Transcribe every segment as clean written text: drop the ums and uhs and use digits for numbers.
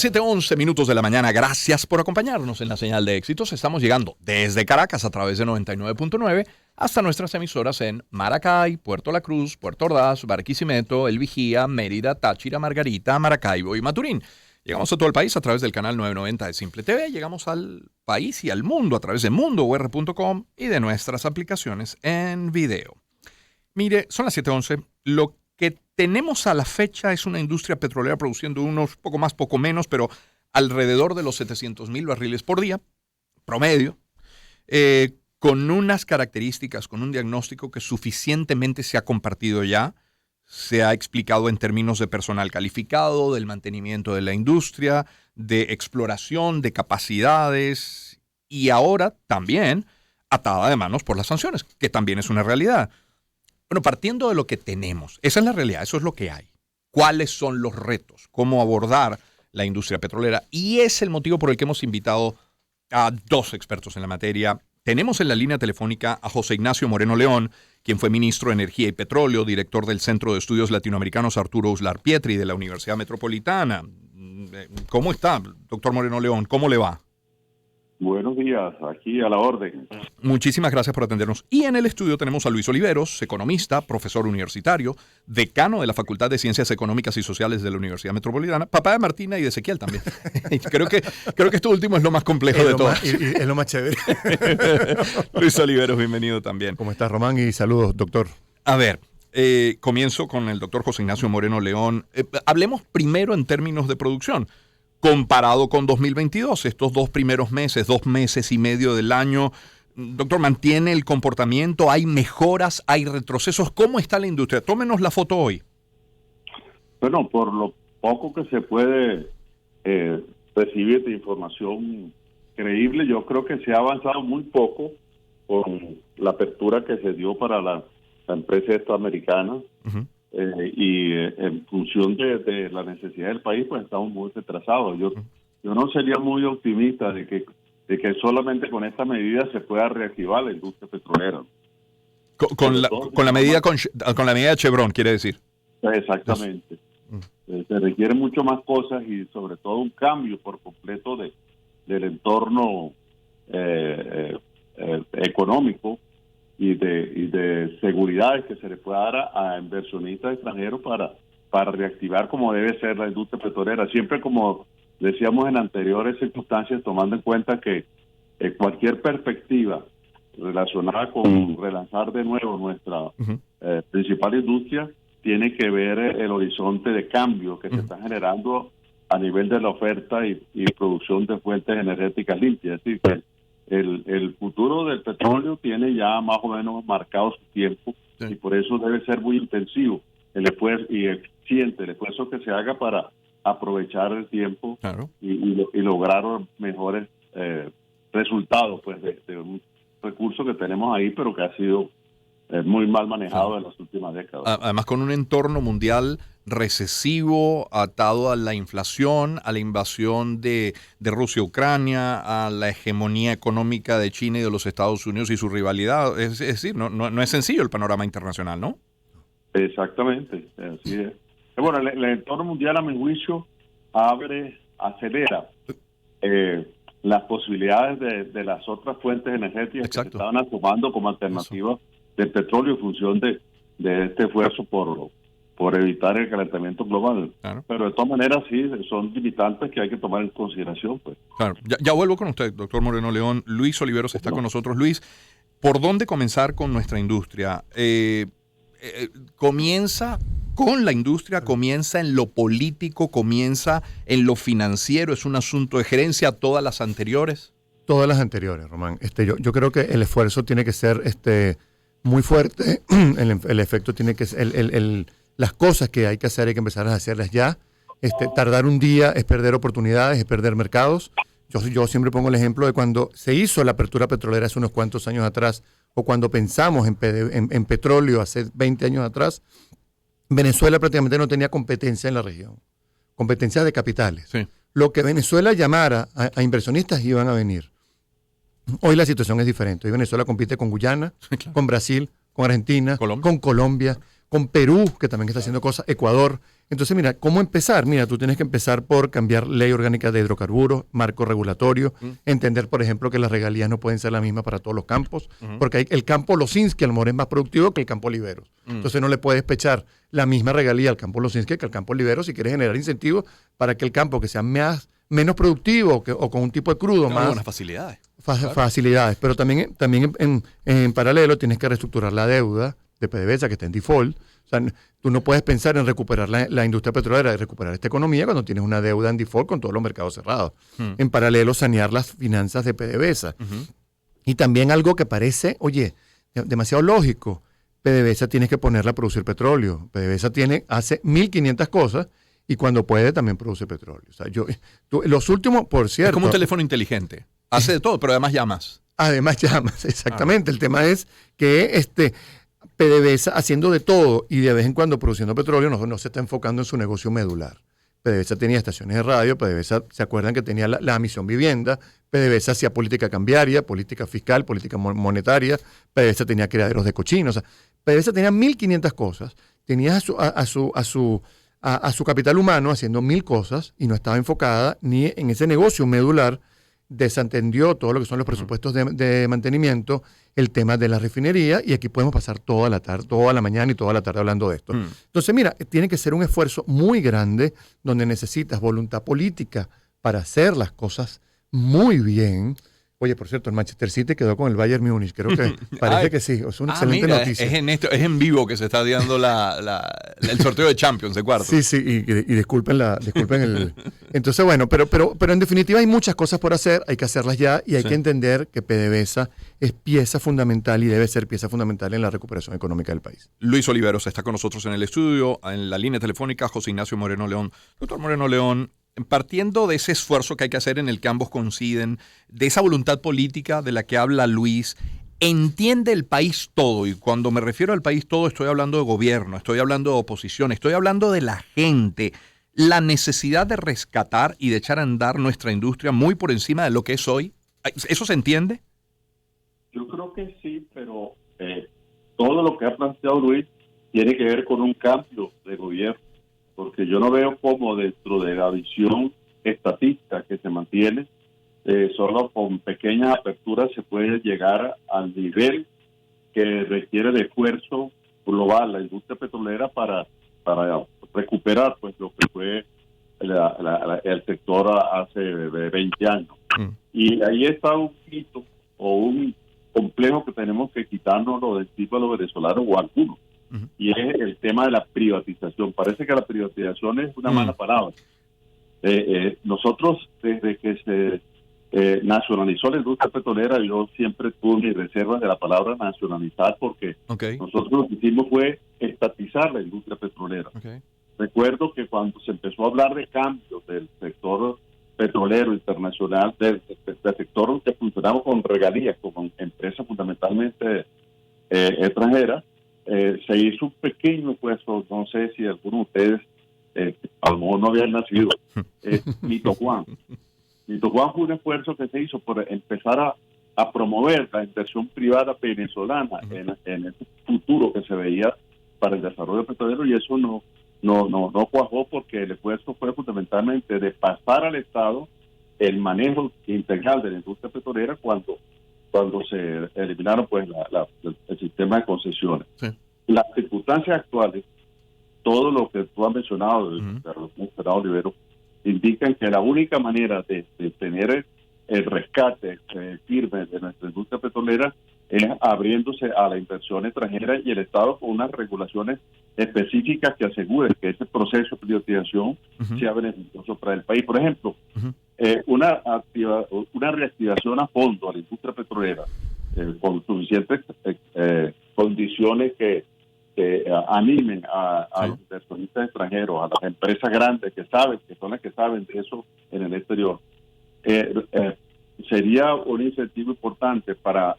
7:11 minutos de la mañana. Gracias por acompañarnos en la señal de éxitos. Estamos llegando desde Caracas a través de 99.9 hasta nuestras emisoras en Maracay, Puerto La Cruz, Puerto Ordaz, Barquisimeto, El Vigía, Mérida, Táchira, Margarita, Maracaibo y Maturín. Llegamos a todo el país a través del canal 990 de Simple TV. Llegamos al país y al mundo a través de mundour.com y de nuestras aplicaciones en video. Mire, son las 7:11. Lo que tenemos a la fecha es una industria petrolera produciendo unos poco más, poco menos, pero alrededor de los 700,000 barriles por día, promedio, con unas características, con un diagnóstico que suficientemente se ha compartido ya, se ha explicado en términos de personal calificado, del mantenimiento de la industria, de exploración, de capacidades, y ahora también atada de manos por las sanciones, que también es una realidad. Bueno, partiendo de lo que tenemos, esa es la realidad, eso es lo que hay. ¿Cuáles son los retos? ¿Cómo abordar la industria petrolera? Y es el motivo por el que hemos invitado a dos expertos en la materia. Tenemos en la línea telefónica a José Ignacio Moreno León, quien fue ministro de Energía y Petróleo, director del Centro de Estudios Latinoamericanos Arturo Uslar Pietri de la Universidad Metropolitana. ¿Cómo está, doctor Moreno León? ¿Cómo le va? Buenos días, aquí a la orden. Muchísimas gracias por atendernos. Y en el estudio tenemos a Luis Oliveros, economista, profesor universitario, decano de la Facultad de Ciencias Económicas y Sociales de la Universidad Metropolitana, papá de Martina y de Ezequiel también. creo que esto último es lo más complejo de todo. Es lo más chévere. Luis Oliveros, bienvenido también. ¿Cómo estás, Román? Y saludos, doctor. A ver, comienzo con el doctor José Ignacio Moreno León. Hablemos primero en términos de producción. Comparado con 2022, estos 2 primeros meses, 2 meses y medio del año, doctor, ¿mantiene el comportamiento? ¿Hay mejoras? ¿Hay retrocesos? ¿Cómo está la industria? Tómenos la foto hoy. Bueno, por lo poco que se puede recibir de información creíble, yo creo que se ha avanzado muy poco con la apertura que se dio para la empresa estadounidense. Uh-huh. En función de la necesidad del país, pues estamos muy retrasados. Yo no sería muy optimista de que solamente con esta medida se pueda reactivar la industria petrolera. Con la medida de Chevron, quiere decir. Exactamente. Se requieren mucho más cosas y sobre todo un cambio por completo del entorno económico y de seguridades que se le pueda dar a inversionistas extranjeros para reactivar como debe ser la industria petrolera. Siempre, como decíamos en anteriores circunstancias, tomando en cuenta que cualquier perspectiva relacionada con relanzar de nuevo nuestra principal industria tiene que ver el horizonte de cambio que se está generando a nivel de la oferta y producción de fuentes energéticas limpias. Es decir, que el futuro del petróleo tiene ya más o menos marcado su tiempo, sí, y por eso debe ser muy intensivo el esfuerzo y eficiente el esfuerzo que se haga para aprovechar el tiempo, claro, y lograr mejores resultados pues de un recurso que tenemos ahí, pero que ha sido muy mal manejado, claro, en las últimas décadas. Además, con un entorno mundial recesivo, atado a la inflación, a la invasión de Rusia a Ucrania, a la hegemonía económica de China y de los Estados Unidos y su rivalidad. Es decir, no es sencillo el panorama internacional, ¿no? Exactamente, así es. Bueno, el entorno mundial, a mi juicio, acelera las posibilidades de las otras fuentes energéticas, exacto, que se estaban asomando como alternativas del petróleo en función de este esfuerzo por evitar el calentamiento global. Claro. Pero de todas maneras sí, son limitantes que hay que tomar en consideración, pues. Claro. Ya vuelvo con usted, doctor Moreno León. Luis Oliveros está con nosotros. Luis, ¿por dónde comenzar con nuestra industria? ¿Comienza con la industria? ¿Comienza en lo político? ¿Comienza en lo financiero? ¿Es un asunto de gerencia? ¿Todas las anteriores? Todas las anteriores, Román. Yo creo que el esfuerzo tiene que ser muy fuerte. El efecto tiene que ser... las cosas que hay que hacer, hay que empezar a hacerlas ya. Tardar un día es perder oportunidades, es perder mercados. Yo siempre pongo el ejemplo de cuando se hizo la apertura petrolera hace unos cuantos años atrás, o cuando pensamos en petróleo hace 20 años atrás. Venezuela prácticamente no tenía competencia en la región, competencia de capitales. Sí. Lo que Venezuela llamara a inversionistas iban a venir. Hoy la situación es diferente. Hoy Venezuela compite con Guyana, claro, con Brasil, con Argentina, con Colombia, con Perú, que también está haciendo cosas, Ecuador. Entonces, mira, ¿cómo empezar? Mira, tú tienes que empezar por cambiar ley orgánica de hidrocarburos, marco regulatorio, entender, por ejemplo, que las regalías no pueden ser las mismas para todos los campos, porque el campo Losinski a lo mejor es más productivo que el campo Oliveros. Entonces no le puedes pechar la misma regalía al campo Losinski que al campo Oliveros si quieres generar incentivos para que el campo que sea menos productivo o con un tipo de crudo más... Buenas facilidades. Facilidades, pero también en paralelo tienes que reestructurar la deuda de PDVSA que está en default. O sea, tú no puedes pensar en recuperar la industria petrolera y recuperar esta economía cuando tienes una deuda en default con todos los mercados cerrados. En paralelo, sanear las finanzas de PDVSA. Y también algo que parece, oye, demasiado lógico. PDVSA tiene que ponerla a producir petróleo. PDVSA hace 1.500 cosas y cuando puede también produce petróleo. O sea, los últimos, por cierto... Es como un teléfono inteligente. Hace de todo, pero además llamas. Además llamas, exactamente. El tema es que PDVSA haciendo de todo y de vez en cuando produciendo petróleo no se está enfocando en su negocio medular. PDVSA tenía estaciones de radio, PDVSA, ¿se acuerdan que tenía la misión vivienda? PDVSA hacía política cambiaria, política fiscal, política monetaria, PDVSA tenía criaderos de cochinos. O sea, PDVSA tenía 1.500 cosas, tenía a su capital humano haciendo 1.000 cosas y no estaba enfocada ni en ese negocio medular. Desentendió todo lo que son los presupuestos de mantenimiento, el tema de la refinería, y aquí podemos pasar toda la mañana y toda la tarde hablando de esto. Entonces, mira, tiene que ser un esfuerzo muy grande donde necesitas voluntad política para hacer las cosas muy bien. Oye, por cierto, el Manchester City quedó con el Bayern Múnich. Creo que parece que sí. Es una excelente noticia. Es en vivo que se está dando el sorteo de Champions de cuartos. Sí, y disculpen Entonces, bueno, pero en definitiva hay muchas cosas por hacer, hay que hacerlas ya y hay que entender que PDVSA es pieza fundamental y debe ser pieza fundamental en la recuperación económica del país. Luis Oliveros está con nosotros en el estudio, en la línea telefónica, José Ignacio Moreno León. Doctor Moreno León, partiendo de ese esfuerzo que hay que hacer en el que ambos coinciden, de esa voluntad política de la que habla Luis, entiende el país todo, y cuando me refiero al país todo estoy hablando de gobierno, estoy hablando de oposición, estoy hablando de la gente, la necesidad de rescatar y de echar a andar nuestra industria muy por encima de lo que es hoy. ¿Eso se entiende? Yo creo que sí, pero todo lo que ha planteado Luis tiene que ver con un cambio de gobierno, porque yo no veo cómo dentro de la visión estatista que se mantiene, solo con pequeñas aperturas se puede llegar al nivel que requiere de esfuerzo global la industria petrolera para recuperar pues lo que fue el sector hace 20 años. Y ahí está un hito o un complejo que tenemos que quitárnoslo del tipo de los venezolanos o algunos. Y es el tema de la privatización. Parece que la privatización es una mala palabra. Nosotros, desde que se nacionalizó la industria petrolera, yo siempre tuve mis reservas de la palabra nacionalizar, porque nosotros lo que hicimos fue estatizar la industria petrolera. Recuerdo que cuando se empezó a hablar de cambios del sector petrolero internacional, del sector que funcionaba con regalías, con empresas fundamentalmente extranjeras, se hizo un pequeño esfuerzo, no sé si algunos de ustedes a lo mejor no habían nacido, Mito Juan. Mito Juan fue un esfuerzo que se hizo por empezar a promover la inversión privada venezolana en el futuro que se veía para el desarrollo petrolero, y eso no cuajó, porque el esfuerzo fue fundamentalmente de pasar al Estado el manejo integral de la industria petrolera cuando se eliminaron pues el sistema de concesiones. Las circunstancias actuales, todo lo que tú has mencionado, Olivero, indican que la única manera de tener el rescate firme de nuestra industria petrolera es abriéndose a la inversión extranjera y el Estado con unas regulaciones específicas que aseguren que ese proceso de privatización sea beneficioso para el país. Por ejemplo, una reactivación a fondo a la industria petrolera con suficientes condiciones que animen a los inversionistas extranjeros, a las empresas grandes que son las que saben de eso en el exterior. Sería un incentivo importante para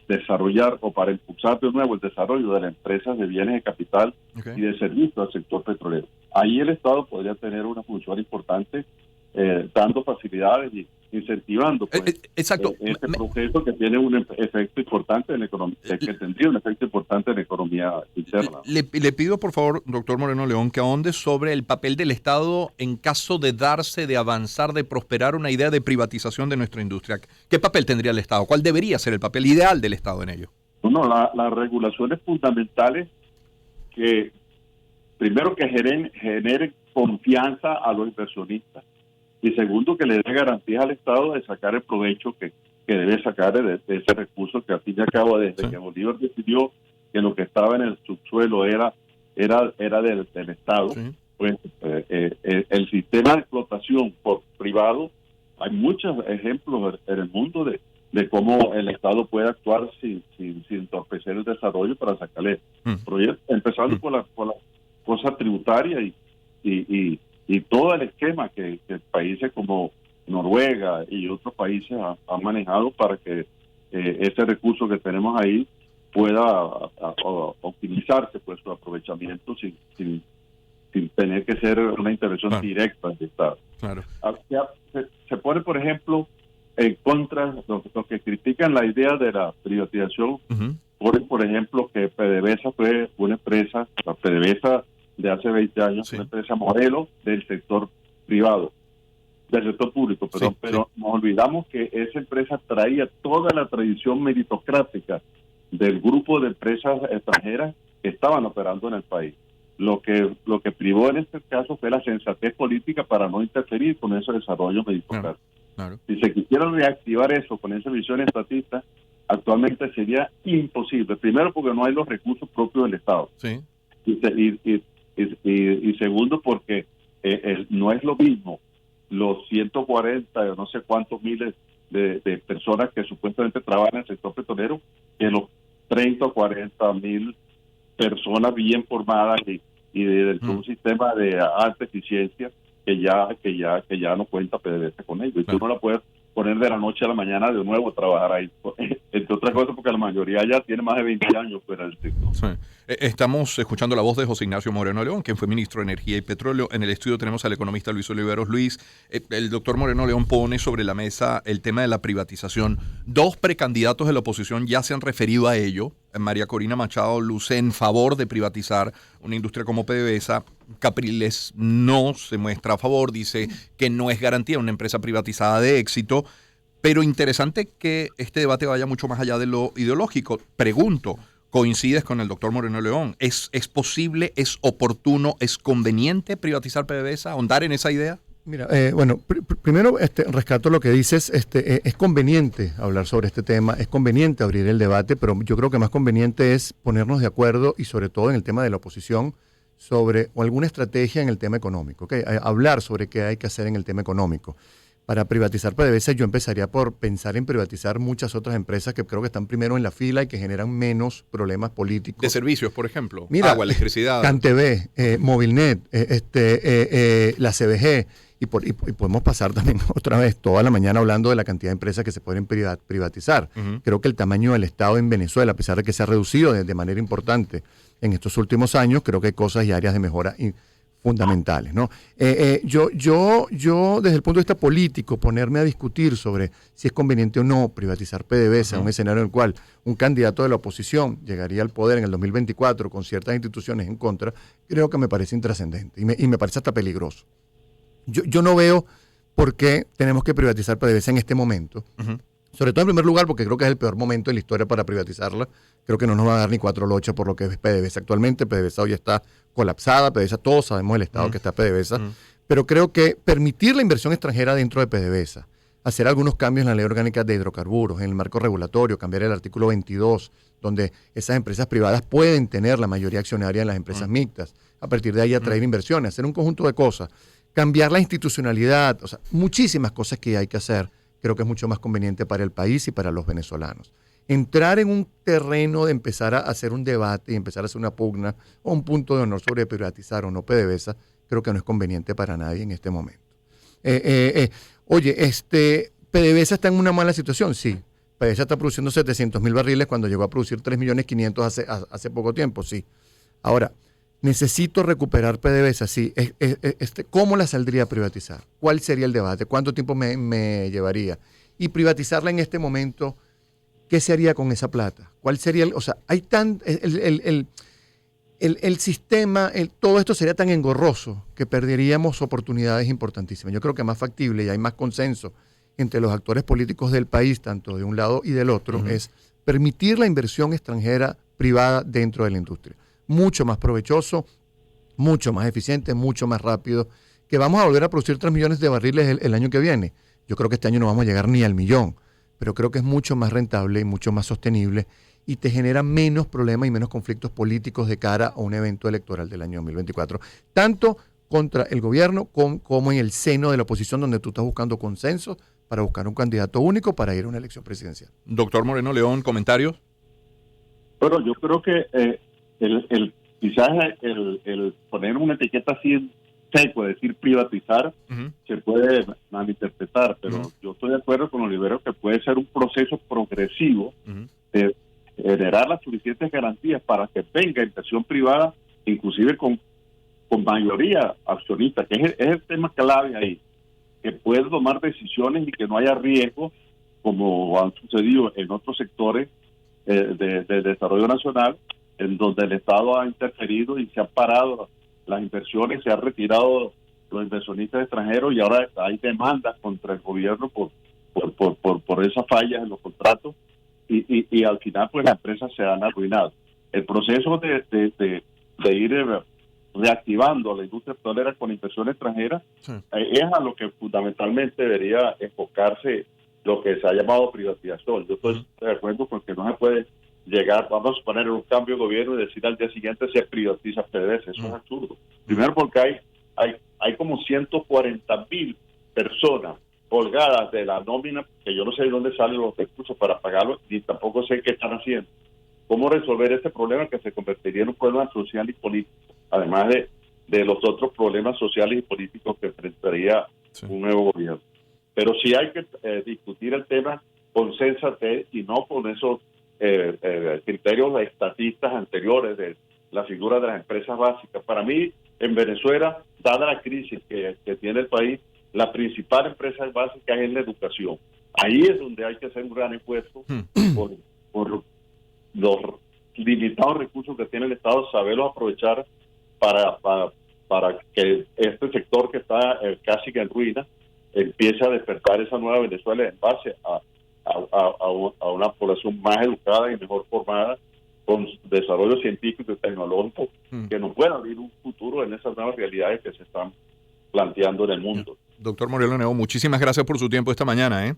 desarrollar o para impulsar de nuevo el desarrollo de las empresas de bienes de capital y de servicio al sector petrolero. Ahí el Estado podría tener una función importante, dando facilidades incentivando pues, exacto. este proceso que tiene un efecto importante en la economía, que tendría un efecto importante en la economía interna. Le pido, por favor, doctor Moreno León, que ahonde sobre el papel del Estado en caso de darse, de avanzar, de prosperar una idea de privatización de nuestra industria. ¿Qué papel tendría el Estado? ¿Cuál debería ser el papel ideal del Estado en ello? No, las regulaciones fundamentales que, primero, que generen confianza a los inversionistas, y segundo, que le dé garantías al Estado de sacar el provecho que debe sacar de ese recurso que al fin y al cabo, desde que Bolívar decidió que lo que estaba en el subsuelo era del Estado, pues el sistema de explotación por privado, hay muchos ejemplos en el mundo de cómo el Estado puede actuar sin entorpecer el desarrollo para sacarle proyectos, empezando por la cosa tributaria y todo el esquema que países como Noruega y otros países han manejado para que ese recurso que tenemos ahí pueda optimizarse, pues su aprovechamiento sin tener que ser una intervención directa del Estado. Claro. Se pone, por ejemplo, en contra, los que critican la idea de la privatización, ponen, por ejemplo, que PDVSA fue una empresa, la PDVSA de hace 20 años, una empresa modelo del sector privado, del sector público, perdón, pero nos olvidamos que esa empresa traía toda la tradición meritocrática del grupo de empresas extranjeras que estaban operando en el país. Lo que privó en este caso fue la sensatez política para no interferir con ese desarrollo meritocrático. Claro. Si se quisiera reactivar eso con esa visión estatista, actualmente sería imposible. Primero, porque no hay los recursos propios del Estado. Sí. Y segundo, porque no es lo mismo los 140 o no sé cuántos miles de personas que supuestamente trabajan en el sector petrolero que los 30 o 40 mil personas bien formadas y de un sistema de alta eficiencia que ya no cuenta PDVSA con ellos. Y tú no la puedes poner de la noche a la mañana de nuevo a trabajar ahí. Entre otras cosas, porque la mayoría ya tiene más de 20 años fuera del sector. Sí. Estamos escuchando la voz de José Ignacio Moreno León, quien fue ministro de Energía y Petróleo. En el estudio tenemos al economista Luis Oliveros. Luis, el doctor Moreno León pone sobre la mesa el tema de la privatización. Dos precandidatos de la oposición ya se han referido a ello. María Corina Machado luce en favor de privatizar una industria como PDVSA. Capriles no se muestra a favor, dice que no es garantía una empresa privatizada de éxito. Pero interesante que este debate vaya mucho más allá de lo ideológico. Pregunto, ¿coincides con el doctor Moreno León? ¿Es posible, es oportuno, es conveniente privatizar PDVSA, ahondar en esa idea? Mira, primero rescato lo que dices, es conveniente hablar sobre este tema, es conveniente abrir el debate, pero yo creo que más conveniente es ponernos de acuerdo y sobre todo en el tema de la oposición sobre alguna estrategia en el tema económico, ¿okay? Hablar sobre qué hay que hacer en el tema económico. Para privatizar PDVSA yo empezaría por pensar en privatizar muchas otras empresas que creo que están primero en la fila y que generan menos problemas políticos. De servicios, por ejemplo. Mira, agua, electricidad. CanTV, Movilnet, la CBG, y podemos pasar también otra vez toda la mañana hablando de la cantidad de empresas que se pueden privatizar. Creo que el tamaño del Estado en Venezuela, a pesar de que se ha reducido de manera importante en estos últimos años, creo que hay cosas y áreas de mejora fundamentales, ¿no? Yo desde el punto de vista político, ponerme a discutir sobre si es conveniente o no privatizar PDVSA, un escenario en el cual un candidato de la oposición llegaría al poder en el 2024 con ciertas instituciones en contra, creo que me parece intrascendente y me parece hasta peligroso. Yo no veo por qué tenemos que privatizar PDVSA en este momento. Sobre todo en primer lugar porque creo que es el peor momento de la historia para privatizarla. Creo que no nos va a dar ni 4 lochas por lo que es PDVSA actualmente. PDVSA hoy está colapsada. PDVSA, todos sabemos el estado que está PDVSA. Pero creo que permitir la inversión extranjera dentro de PDVSA, hacer algunos cambios en la ley orgánica de hidrocarburos, en el marco regulatorio, cambiar el artículo 22, donde esas empresas privadas pueden tener la mayoría accionaria en las empresas mixtas. A partir de ahí atraer inversiones, hacer un conjunto de cosas. Cambiar la institucionalidad, o sea, muchísimas cosas que hay que hacer. Creo que es mucho más conveniente para el país y para los venezolanos. Entrar en un terreno de empezar a hacer un debate y empezar a hacer una pugna o un punto de honor sobre privatizar o no PDVSA, creo que no es conveniente para nadie en este momento. ¿PDVSA está en una mala situación? Sí. PDVSA está produciendo 700,000 barriles cuando llegó a producir 3,500,000 hace poco tiempo, sí. Ahora, necesito recuperar PDVSA, sí, ¿cómo la saldría a privatizar? ¿Cuál sería el debate? ¿Cuánto tiempo me llevaría? Y privatizarla en este momento, ¿qué se haría con esa plata? ¿Cuál sería o sea, hay el sistema, todo esto sería tan engorroso que perderíamos oportunidades importantísimas. Yo creo que más factible y hay más consenso entre los actores políticos del país, tanto de un lado y del otro, es permitir la inversión extranjera privada dentro de la industria. Mucho más provechoso, mucho más eficiente, mucho más rápido, que vamos a volver a producir 3 millones de barriles el año que viene. Yo creo que este año no vamos a llegar ni al millón, pero creo que es mucho más rentable y mucho más sostenible y te genera menos problemas y menos conflictos políticos de cara a un evento electoral del año 2024. Tanto contra el gobierno como en el seno de la oposición, donde tú estás buscando consenso para buscar un candidato único para ir a una elección presidencial. Doctor Moreno León, ¿comentarios? Bueno, yo creo que quizás el poner una etiqueta así en seco, es decir, privatizar, se puede malinterpretar, pero yo estoy de acuerdo con Olivero que puede ser un proceso progresivo de generar las suficientes garantías para que venga inversión privada, inclusive con mayoría accionista, que es el tema clave ahí, que puede tomar decisiones y que no haya riesgo, como han sucedido en otros sectores de desarrollo nacional, en donde el Estado ha interferido y se han parado las inversiones, se han retirado los inversionistas extranjeros y ahora hay demandas contra el gobierno por esas fallas en los contratos y al final pues las empresas se han arruinado. El proceso de ir reactivando a la industria petrolera con inversión extranjera es a lo que fundamentalmente debería enfocarse lo que se ha llamado privatización. Yo estoy de acuerdo con que no se puede llegar, vamos a suponer, en un cambio de gobierno y decir al día siguiente se privatiza PDVSA. Eso es absurdo. Primero porque hay como 140,000 personas colgadas de la nómina, que yo no sé de dónde salen los recursos para pagarlo, ni tampoco sé qué están haciendo. ¿Cómo resolver este problema que se convertiría en un problema social y político? Además de los otros problemas sociales y políticos que enfrentaría un nuevo gobierno. Pero sí hay que discutir el tema con sensatez y no con esos criterios de estatistas anteriores de la figura de las empresas básicas. Para mí, en Venezuela, dada la crisis que tiene el país, la principal empresa básica es la educación. Ahí es donde hay que hacer un gran esfuerzo por los limitados recursos que tiene el Estado, saberlos aprovechar para que este sector que está casi que en ruina empiece a despertar esa nueva Venezuela en base a una población más educada y mejor formada, con desarrollo científico y tecnológico, que nos pueda abrir un futuro en esas nuevas realidades que se están planteando en el mundo. Doctor Moreno León, muchísimas gracias por su tiempo esta mañana.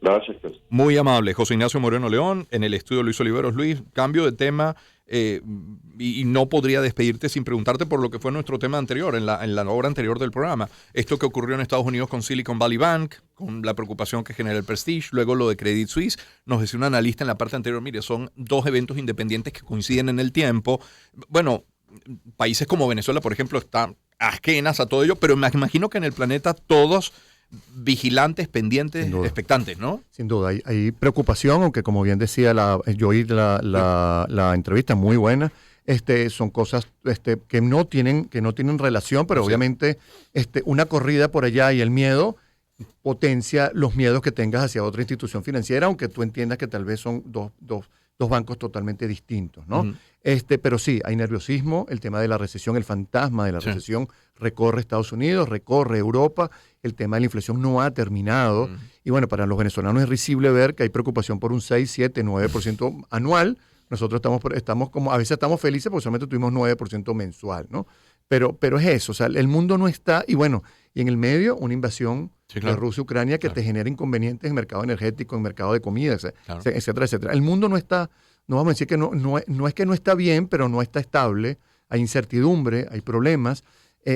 Gracias. Muy amable. José Ignacio Moreno León, en el estudio Luis Oliveros. Luis, cambio de tema y no podría despedirte sin preguntarte por lo que fue nuestro tema anterior, en la hora anterior del programa. Esto que ocurrió en Estados Unidos con Silicon Valley Bank, con la preocupación que genera el Prestige, luego lo de Credit Suisse. Nos decía un analista en la parte anterior, mire, son 2 eventos independientes que coinciden en el tiempo. Bueno, países como Venezuela, por ejemplo, están ajenas a todo ello, pero me imagino que en el planeta todos vigilantes, pendientes, expectantes, ¿no? Sin duda, hay preocupación, aunque como bien decía, yo oí la entrevista muy buena. Son cosas que no tienen relación, pero obviamente una corrida por allá y el miedo potencia los miedos que tengas hacia otra institución financiera, aunque tú entiendas que tal vez son dos bancos totalmente distintos, ¿no? Pero sí, hay nerviosismo, el tema de la recesión, el fantasma de la recesión recorre Estados Unidos, recorre Europa, el tema de la inflación no ha terminado, y bueno, para los venezolanos es risible ver que hay preocupación por un 6, 7, 9% anual. Nosotros estamos como, a veces estamos felices porque solamente tuvimos 9% mensual, ¿no? Pero es eso, o sea, el mundo no está, y bueno, y en el medio una invasión de Rusia-Ucrania que te genera inconvenientes en el mercado energético, en el mercado de comida, etcétera, etcétera. El mundo no está, no vamos a decir que no es que no está bien, pero no está estable, hay incertidumbre, hay problemas.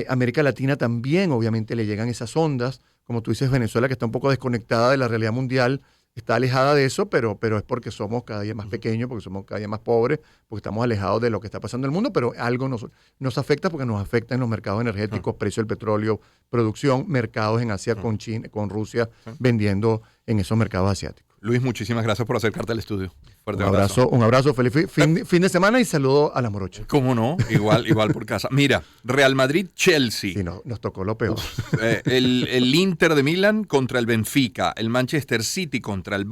América Latina también obviamente le llegan esas ondas, como tú dices, Venezuela que está un poco desconectada de la realidad mundial, está alejada de eso, pero es porque somos cada día más pequeños, porque somos cada día más pobres, porque estamos alejados de lo que está pasando en el mundo, pero algo nos afecta porque nos afecta en los mercados energéticos, precio del petróleo, producción, mercados en Asia con China, con Rusia, vendiendo en esos mercados asiáticos. Luis, muchísimas gracias por acercarte al estudio. Fuerte Un abrazo, feliz fin de semana y saludo a la morocha. ¿Cómo no? Igual por casa. Mira, Real Madrid-Chelsea. Sí, nos tocó lo peor. El Inter de Milán contra el Benfica. El Manchester City contra el